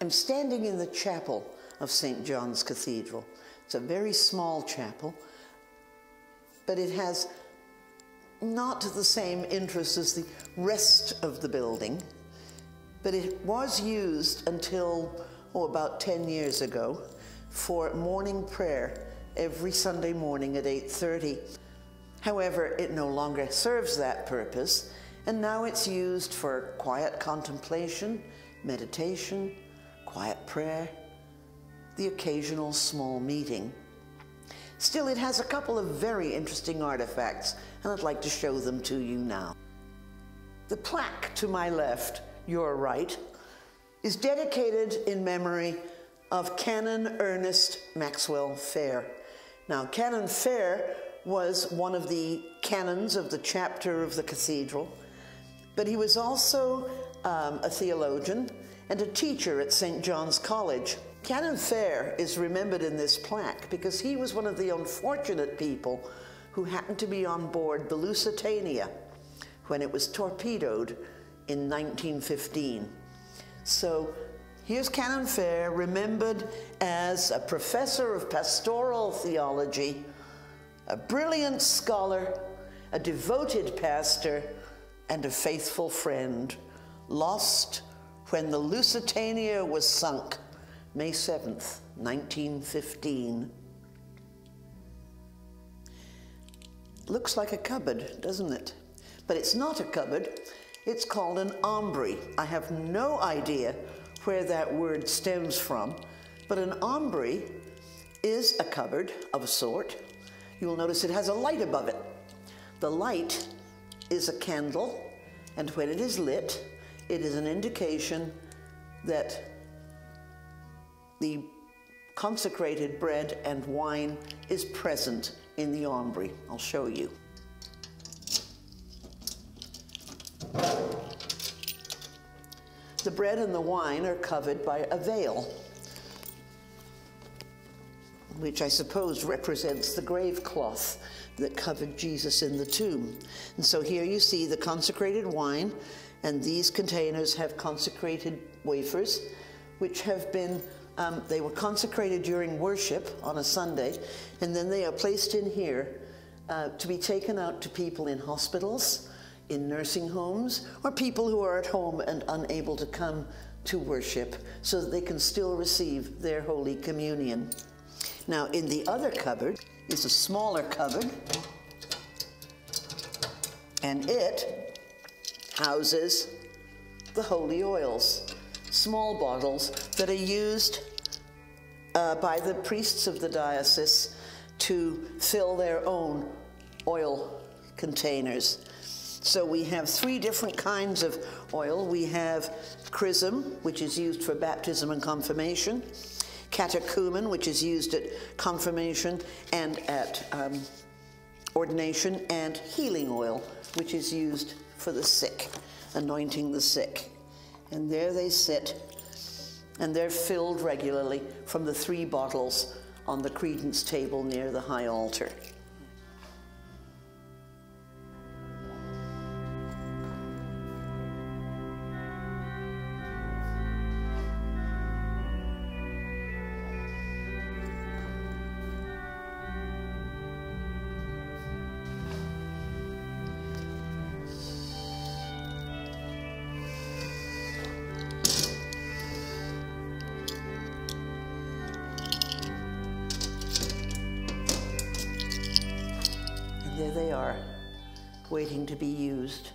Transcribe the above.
I'm standing in the chapel of St. John's Cathedral. It's a very small chapel, but it has not the same interest as the rest of the building, but it was used until, about 10 years ago for morning prayer every Sunday morning at 8:30. However, it no longer serves that purpose, and now it's used for quiet contemplation, meditation, quiet prayer, the occasional small meeting. Still, it has a couple of very interesting artifacts, and I'd like to show them to you now. The plaque to my left, your right, is dedicated in memory of Canon Ernest Maxwell Fair. Now, Canon Fair was one of the canons of the chapter of the cathedral, but he was also a theologian and a teacher at St. John's College. Canon Fair is remembered in this plaque because he was one of the unfortunate people who happened to be on board the Lusitania when it was torpedoed in 1915. So here's Canon Fair, remembered as a professor of pastoral theology, a brilliant scholar, a devoted pastor, and a faithful friend, lost when the Lusitania was sunk, May 7th, 1915. Looks like a cupboard, doesn't it? But it's not a cupboard. It's called an aumbry. I have no idea where that word stems from, but an aumbry is a cupboard of a sort. You will notice it has a light above it. The light is a candle, and when it is lit, it is an indication that the consecrated bread and wine is present in the aumbry. I'll show you. The bread and the wine are covered by a veil, which I suppose represents the grave cloth that covered Jesus in the tomb. And so here you see the consecrated wine, and these containers have consecrated wafers, which have been, they were consecrated during worship on a Sunday, and then they are placed in here to be taken out to people in hospitals, in nursing homes, or people who are at home and unable to come to worship, so that they can still receive their Holy Communion. Now, in the other cupboard is a smaller cupboard, and it houses the holy oils, small bottles that are used by the priests of the diocese to fill their own oil containers. So we have three different kinds of oil. We have chrism, which is used for baptism and confirmation, catechumen, which is used at confirmation and at ordination, and healing oil, which is used for the sick, anointing the sick. And there they sit, and they're filled regularly from the three bottles on the credence table near the high altar. There they are, waiting to be used.